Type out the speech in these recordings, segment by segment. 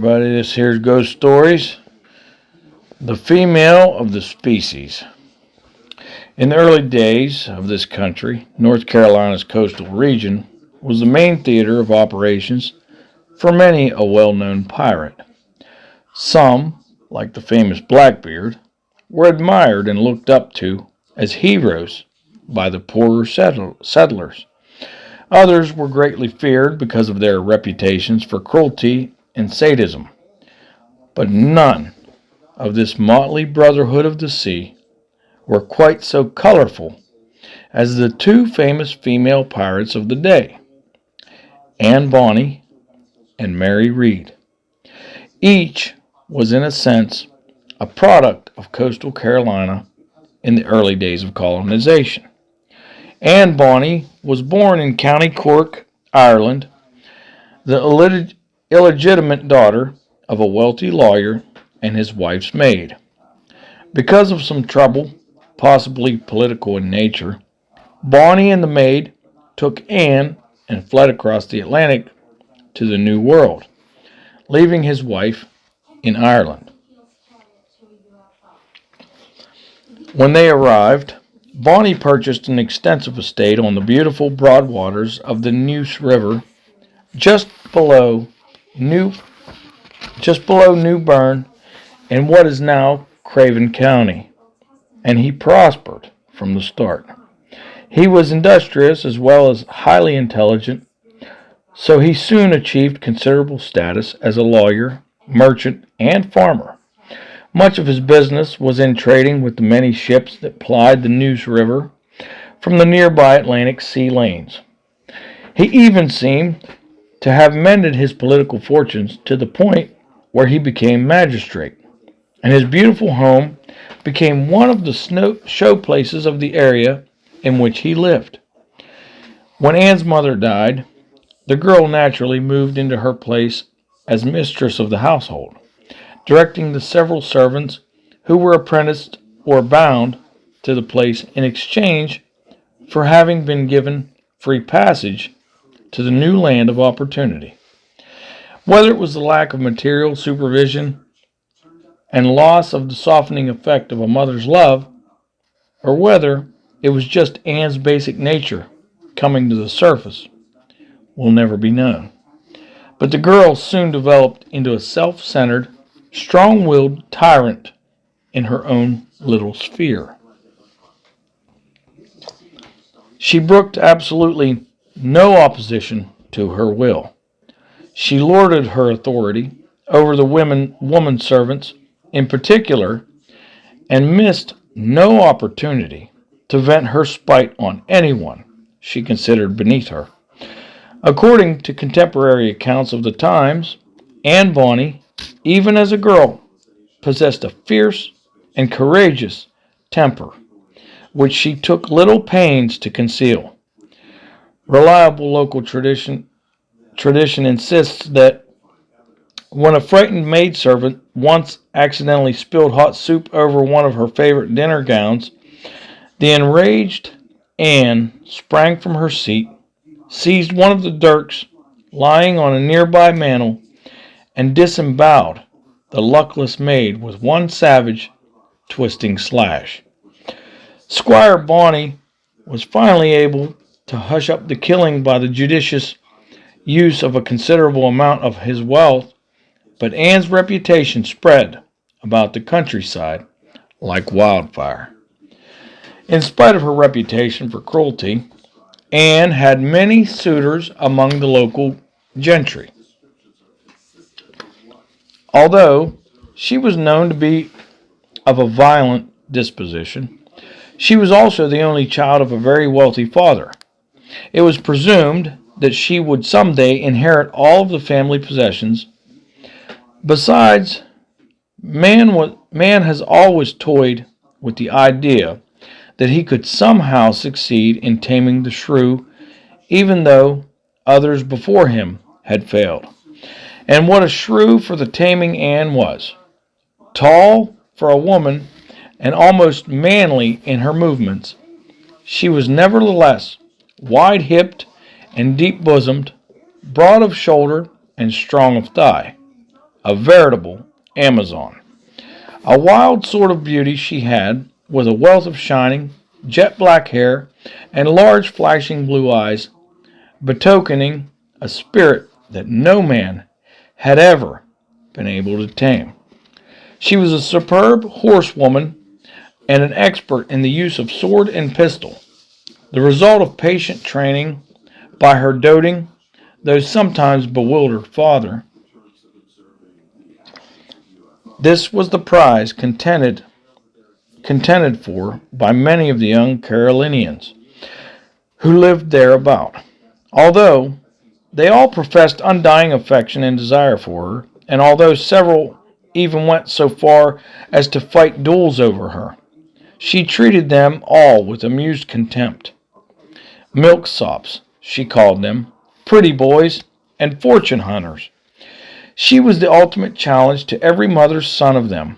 everybody. This here's Ghost Stories. The female of the species. In the early days of this country, North Carolina's coastal region was the main theater of operations for many a well-known pirate. Some, like the famous Blackbeard, were admired and looked up to as heroes by the poorer settlers. Others were greatly feared because of their reputations for cruelty and sadism. But none of this motley brotherhood of the sea were quite so colorful as the two famous female pirates of the day, Anne Bonny and Mary Read. Each was in a sense a product of coastal Carolina in the early days of colonization. Anne Bonny was born in County Cork, Ireland, the illegitimate daughter of a wealthy lawyer and his wife's maid. Because of some trouble, possibly political in nature, Bonny and the maid took Anne and fled across the Atlantic to the New World, leaving his wife in Ireland. When they arrived, Bonny purchased an extensive estate on the beautiful broad waters of the Neuse River, just below New Bern in what is now Craven County, and he prospered from the start. He was industrious as well as highly intelligent, so he soon achieved considerable status as a lawyer, merchant, and farmer. Much of his business was in trading with the many ships that plied the Neuse River from the nearby Atlantic Sea lanes. He even seemed to have mended his political fortunes to the point where he became magistrate, and his beautiful home became one of the show places of the area in which he lived. When Anne's mother died, the girl naturally moved into her place as mistress of the household, directing the several servants who were apprenticed or bound to the place in exchange for having been given free passage to the new land of opportunity. Whether it was the lack of material supervision and loss of the softening effect of a mother's love, or whether it was just Anne's basic nature coming to the surface, will never be known. But the girl soon developed into a self-centered, strong-willed tyrant in her own little sphere. She brooked absolutely no opposition to her will. She lorded her authority over the woman servants in particular, and missed no opportunity to vent her spite on anyone she considered beneath her. According to contemporary accounts of the times, Anne Bonny, even as a girl, possessed a fierce and courageous temper, which she took little pains to conceal. Reliable local tradition insists that when a frightened maidservant once accidentally spilled hot soup over one of her favorite dinner gowns, the enraged Anne sprang from her seat, seized one of the dirks lying on a nearby mantel, and disemboweled the luckless maid with one savage, twisting slash. Squire Bonny was finally able to hush up the killing by the judicious use of a considerable amount of his wealth, but Anne's reputation spread about the countryside like wildfire. In spite of her reputation for cruelty, Anne had many suitors among the local gentry. Although she was known to be of a violent disposition, she was also the only child of a very wealthy father. It was presumed that she would someday inherit all of the family possessions. Besides, man has always toyed with the idea that he could somehow succeed in taming the shrew, even though others before him had failed. And what a shrew for the taming Anne was. Tall for a woman and almost manly in her movements, she was nevertheless wide-hipped and deep-bosomed, broad of shoulder and strong of thigh. a veritable Amazon. A wild sort of beauty she had, with a wealth of shining, jet black hair and large flashing blue eyes, betokening a spirit that no man had ever been able to tame. She was a superb horsewoman and an expert in the use of sword and pistol, the result of patient training by her doting, though sometimes bewildered father. This was the prize contended for by many of the young Carolinians who lived thereabout, although they all professed undying affection and desire for her, and although several even went so far as to fight duels over her. She treated them all with amused contempt. Milksops, she called them, pretty boys, and fortune hunters. She was the ultimate challenge to every mother's son of them,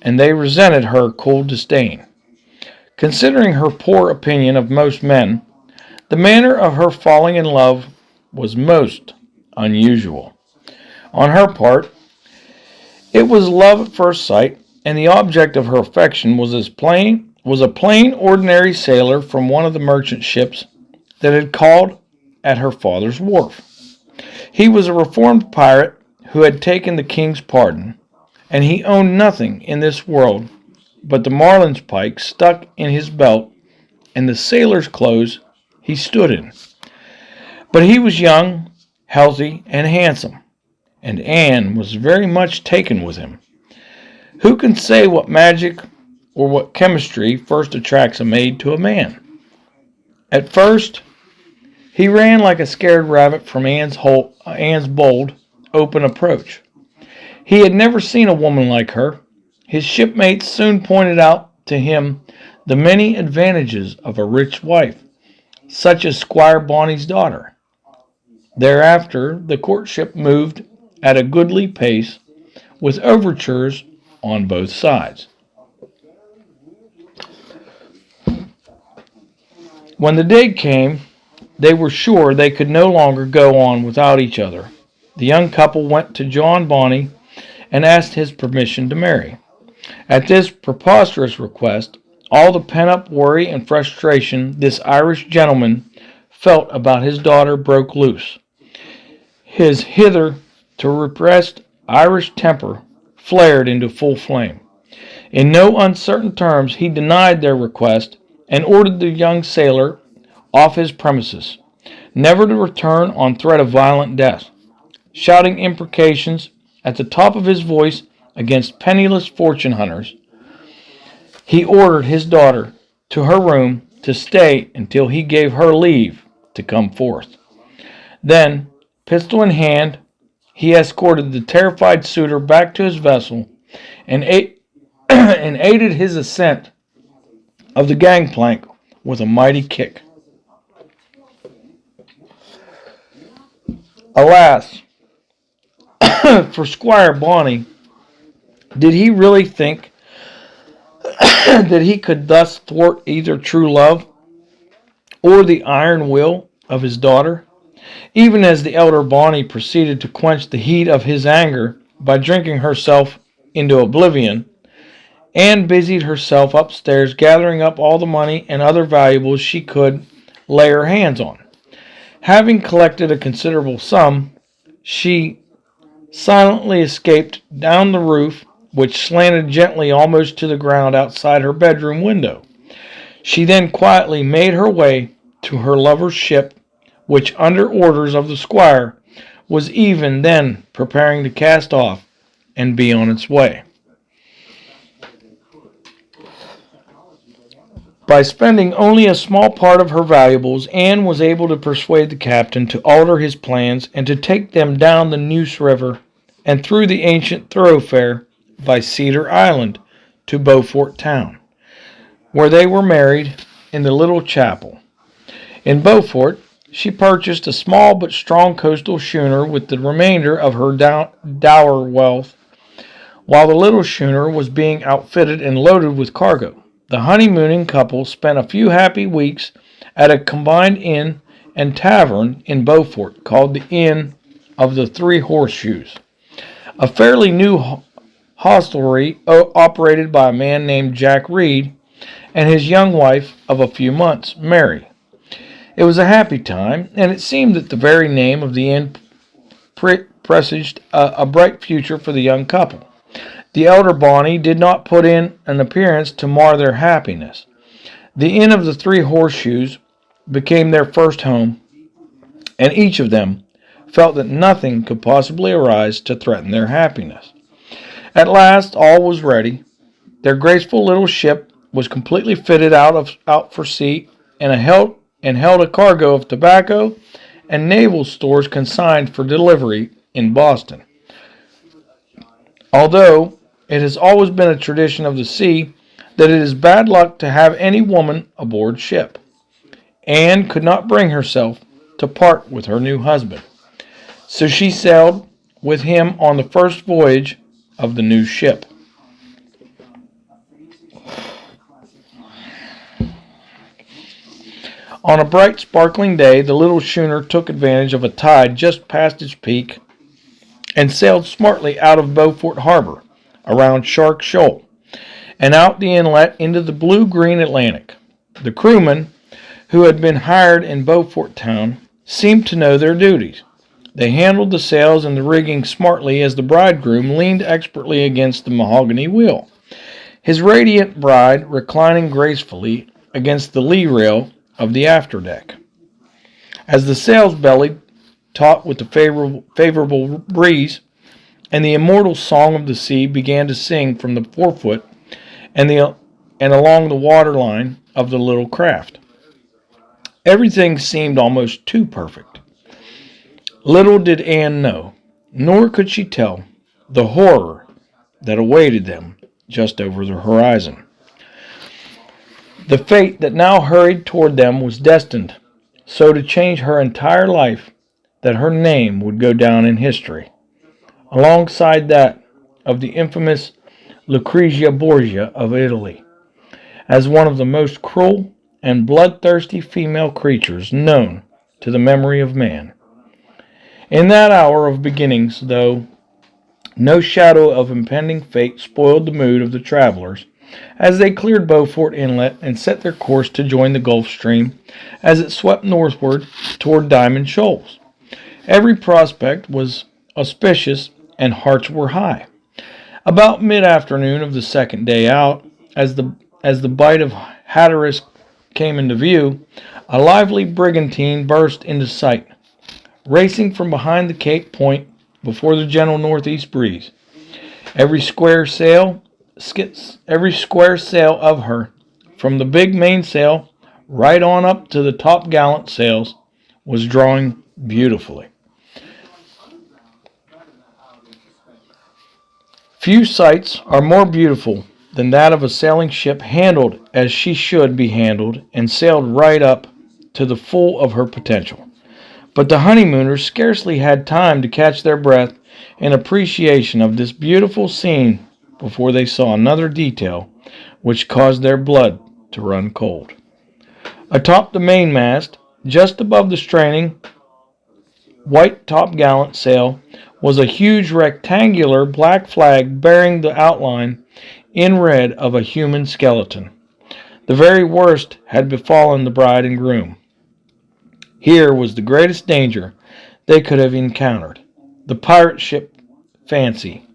and they resented her cool disdain. Considering her poor opinion of most men, the manner of her falling in love was most unusual. On her part, it was love at first sight, and the object of her affection was a plain ordinary sailor from one of the merchant ships that had called at her father's wharf. He was a reformed pirate who had taken the king's pardon, and he owned nothing in this world but the marlin's pike stuck in his belt and the sailor's clothes he stood in. But he was young, healthy, and handsome, and Anne was very much taken with him. Who can say what magic or what chemistry first attracts a maid to a man? At first, he ran like a scared rabbit from Anne's bold, open approach. He had never seen a woman like her. His shipmates soon pointed out to him the many advantages of a rich wife, such as Squire Bonny's daughter. Thereafter, the courtship moved at a goodly pace, with overtures on both sides. When the day came, they were sure they could no longer go on without each other. The young couple went to John Bonny and asked his permission to marry. At this preposterous request, all the pent-up worry and frustration this Irish gentleman felt about his daughter broke loose. His hitherto repressed Irish temper flared into full flame. In no uncertain terms he denied their request and ordered the young sailor off his premises, never to return on threat of violent death. Shouting imprecations at the top of his voice against penniless fortune hunters, he ordered his daughter to her room to stay until he gave her leave to come forth. Then, pistol in hand, he escorted the terrified suitor back to his vessel and, and aided his ascent of the gangplank with a mighty kick. Alas, for Squire Bonny, did he really think that he could thus thwart either true love or the iron will of his daughter? Even as the elder Bonny proceeded to quench the heat of his anger by drinking herself into oblivion, Anne busied herself upstairs gathering up all the money and other valuables she could lay her hands on. Having collected a considerable sum, she silently escaped down the roof, which slanted gently almost to the ground outside her bedroom window. She then quietly made her way to her lover's ship, which, under orders of the squire, was even then preparing to cast off and be on its way. By spending only a small part of her valuables, Anne was able to persuade the captain to alter his plans and to take them down the Neuse River and through the ancient thoroughfare by Cedar Island to Beaufort town, where they were married in the little chapel. In Beaufort, she purchased a small but strong coastal schooner with the remainder of her dower wealth, while the little schooner was being outfitted and loaded with cargo. The honeymooning couple spent a few happy weeks at a combined inn and tavern in Beaufort called the Inn of the Three Horseshoes. A fairly new hostelry operated by a man named Jack Reed and his young wife of a few months, Mary. It was a happy time, and it seemed that the very name of the inn presaged a bright future for the young couple. The elder Bonnie did not put in an appearance to mar their happiness. The Inn of the Three Horseshoes became their first home, and each of them felt that nothing could possibly arise to threaten their happiness. At last all was ready. Their graceful little ship was completely fitted out for sea and held a cargo of tobacco and naval stores consigned for delivery in Boston. Although it has always been a tradition of the sea that it is bad luck to have any woman aboard ship, Anne could not bring herself to part with her new husband. So she sailed with him on the first voyage of the new ship. On a bright, sparkling day, the little schooner took advantage of a tide just past its peak and sailed smartly out of Beaufort Harbor, around Shark Shoal, and out the inlet into the blue-green Atlantic. The crewmen, who had been hired in Beaufort Town, seemed to know their duties. They handled the sails and the rigging smartly as the bridegroom leaned expertly against the mahogany wheel, his radiant bride reclining gracefully against the lee rail of the afterdeck. As the sails bellied, taut with the favorable breeze, and the immortal song of the sea began to sing from the forefoot and along the waterline of the little craft. Everything seemed almost too perfect. Little did Anne know, nor could she tell, the horror that awaited them just over the horizon. The fate that now hurried toward them was destined so to change her entire life that her name would go down in history, alongside that of the infamous Lucrezia Borgia of Italy, as one of the most cruel and bloodthirsty female creatures known to the memory of man. In that hour of beginnings, though, no shadow of impending fate spoiled the mood of the travelers as they cleared Beaufort Inlet and set their course to join the Gulf Stream as it swept northward toward Diamond Shoals. Every prospect was auspicious and hearts were high. About mid-afternoon of the second day out, as the bight of Hatteras came into view, a lively brigantine burst into sight, racing from behind the Cape Point before the gentle northeast breeze. Every square sail of her, from the big mainsail right on up to the top gallant sails, was drawing beautifully. Few sights are more beautiful than that of a sailing ship handled as she should be handled and sailed right up to the full of her potential. But the honeymooners scarcely had time to catch their breath in appreciation of this beautiful scene before they saw another detail which caused their blood to run cold. Atop the mainmast, just above the straining white topgallant sail, was a huge rectangular black flag bearing the outline in red of a human skeleton. The very worst had befallen the bride and groom. Here was the greatest danger they could have encountered. The pirate ship Fancy,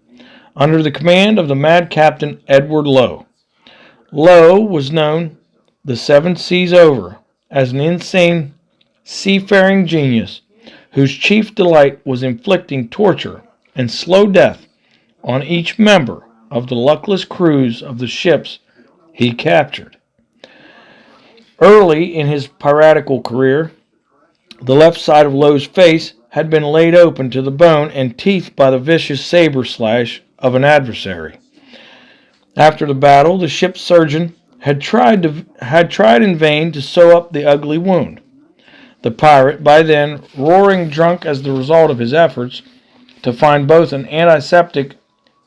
under the command of the mad captain Edward Lowe. Lowe was known the 7 seas over as an insane seafaring genius whose chief delight was inflicting torture and slow death on each member of the luckless crews of the ships he captured. Early in his piratical career, the left side of Lowe's face had been laid open to the bone and teeth by the vicious saber slash of an adversary. After the battle, the ship's surgeon had tried in vain to sew up the ugly wound. The pirate, by then roaring drunk as the result of his efforts to find both an antiseptic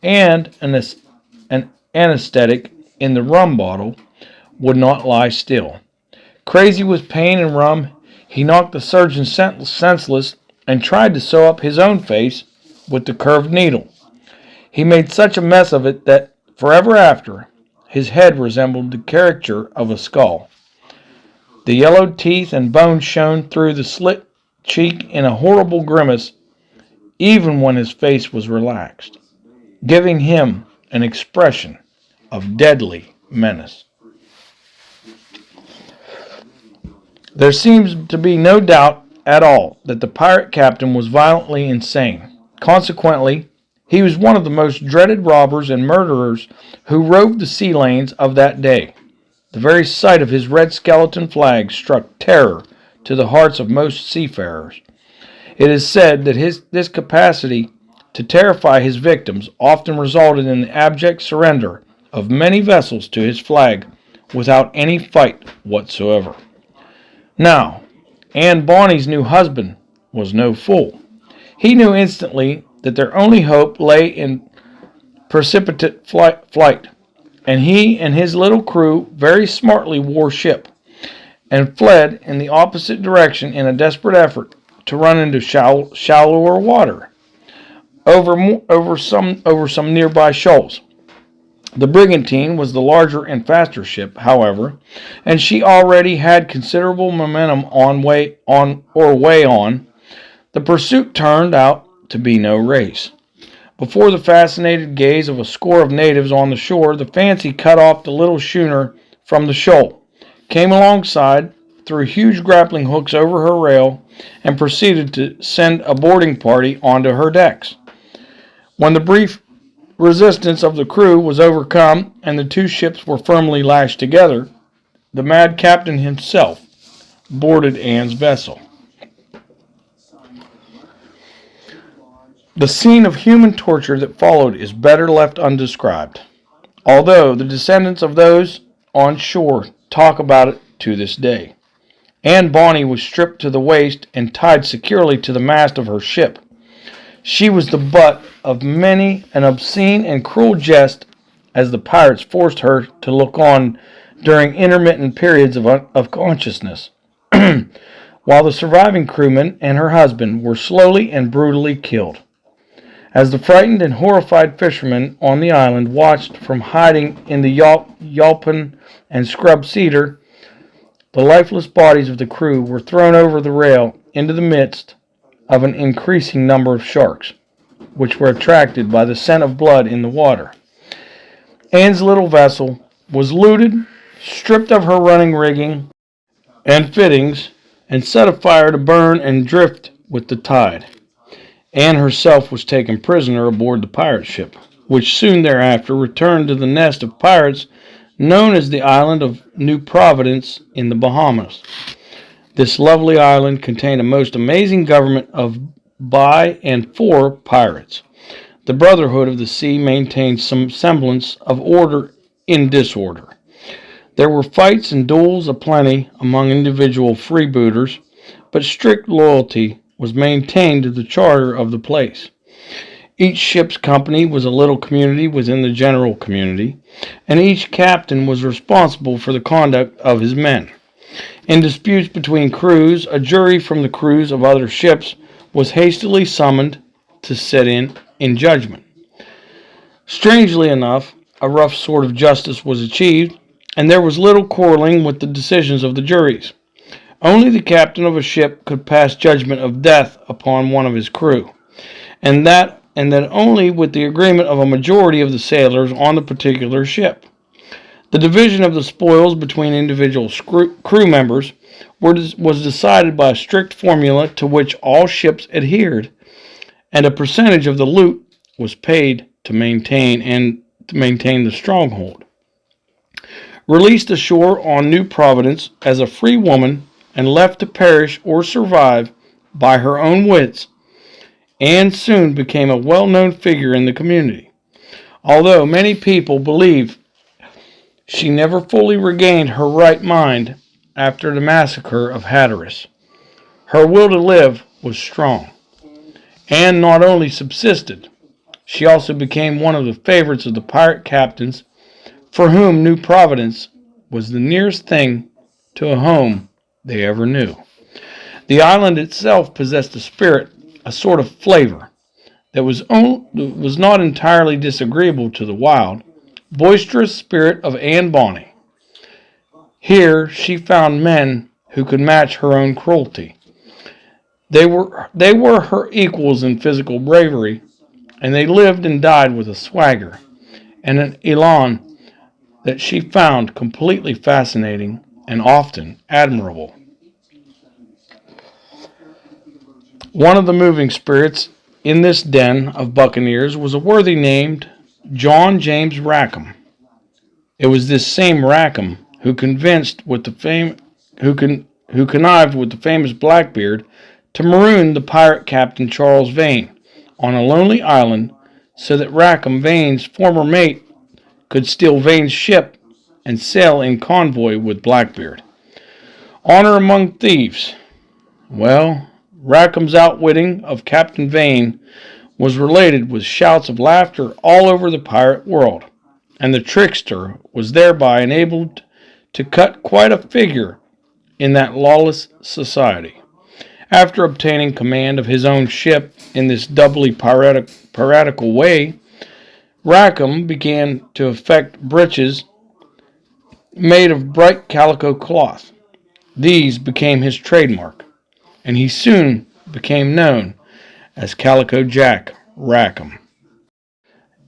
and an anesthetic in the rum bottle, would not lie still. Crazy with pain and rum, he knocked the surgeon senseless and tried to sew up his own face with the curved needle. He made such a mess of it that forever after, his head resembled the caricature of a skull. The yellowed teeth and bones shone through the slit cheek in a horrible grimace, even when his face was relaxed, giving him an expression of deadly menace. There seems to be no doubt at all that the pirate captain was violently insane. Consequently, he was one of the most dreaded robbers and murderers who roved the sea lanes of that day. The very sight of his red skeleton flag struck terror to the hearts of most seafarers. It is said that this capacity to terrify his victims often resulted in the abject surrender of many vessels to his flag without any fight whatsoever. Now, Anne Bonny's new husband was no fool. He knew instantly that their only hope lay in precipitate flight, and he and his little crew very smartly wore ship and fled in the opposite direction in a desperate effort to run into shallower water over some nearby shoals. The brigantine was the larger and faster ship, however, and she already had considerable momentum way on. The pursuit turned out to be no race. Before the fascinated gaze of a score of natives on the shore, the Fancy cut off the little schooner from the shoal, came alongside, threw huge grappling hooks over her rail, and proceeded to send a boarding party onto her decks. When the brief resistance of the crew was overcome and the two ships were firmly lashed together, the mad captain himself boarded Anne's vessel. The scene of human torture that followed is better left undescribed, although the descendants of those on shore talk about it to this day. Anne Bonny was stripped to the waist and tied securely to the mast of her ship. She was the butt of many an obscene and cruel jest as the pirates forced her to look on during intermittent periods of consciousness, while the surviving crewman and her husband were slowly and brutally killed. As the frightened and horrified fishermen on the island watched from hiding in the yalpin and scrub cedar, the lifeless bodies of the crew were thrown over the rail into the midst of an increasing number of sharks, which were attracted by the scent of blood in the water. Anne's little vessel was looted, stripped of her running rigging and fittings, and set afire to burn and drift with the tide. Anne herself was taken prisoner aboard the pirate ship, which soon thereafter returned to the nest of pirates known as the island of New Providence in the Bahamas. This lovely island contained a most amazing government by and for pirates. The Brotherhood of the Sea maintained some semblance of order in disorder. There were fights and duels aplenty among individual freebooters, but strict loyalty was maintained to the charter of the place. Each ship's company was a little community within the general community, and each captain was responsible for the conduct of his men. In disputes between crews, a jury from the crews of other ships was hastily summoned to sit in judgment. Strangely enough, a rough sort of justice was achieved, and there was little quarreling with the decisions of the juries. Only the captain of a ship could pass judgment of death upon one of his crew, and that only with the agreement of a majority of the sailors on the particular ship. The division of the spoils between individual crew members was decided by a strict formula to which all ships adhered, and a percentage of the loot was paid to maintain the stronghold. Released ashore on New Providence as a free woman and left to perish or survive by her own wits, Anne soon became a well-known figure in the community. Although many people believe she never fully regained her right mind after the massacre of Hatteras, her will to live was strong. Anne not only subsisted, she also became one of the favorites of the pirate captains, for whom New Providence was the nearest thing to a home they ever knew. The island itself possessed a spirit, a sort of flavor, that was not entirely disagreeable to the wild, boisterous spirit of Anne Bonny. Here she found men who could match her own cruelty. They were her equals in physical bravery, and they lived and died with a swagger and an elan that she found completely fascinating and often admirable. One of the moving spirits in this den of buccaneers was a worthy named John James Rackham. It was this same Rackham who who connived with the famous Blackbeard to maroon the pirate Captain Charles Vane on a lonely island so that Rackham, Vane's former mate, could steal Vane's ship and sail in convoy with Blackbeard. Honor among thieves. Well, Rackham's outwitting of Captain Vane was related with shouts of laughter all over the pirate world, and the trickster was thereby enabled to cut quite a figure in that lawless society. After obtaining command of his own ship in this doubly piratical way, Rackham began to affect breeches made of bright calico cloth. These became his trademark, and he soon became known as Calico Jack Rackham.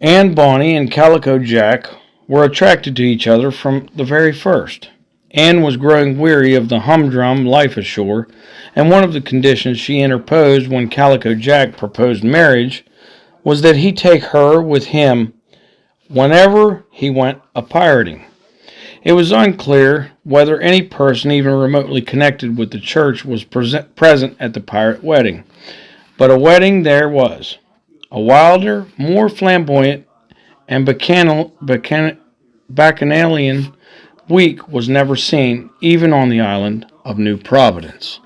Anne Bonny and Calico Jack were attracted to each other from the very first. Anne was growing weary of the humdrum life ashore, and one of the conditions she interposed when Calico Jack proposed marriage was that he take her with him whenever he went a-pirating. It was unclear whether any person even remotely connected with the church was present at the pirate wedding, but a wedding there was. A wilder, more flamboyant, and bacchanalian week was never seen, even on the island of New Providence.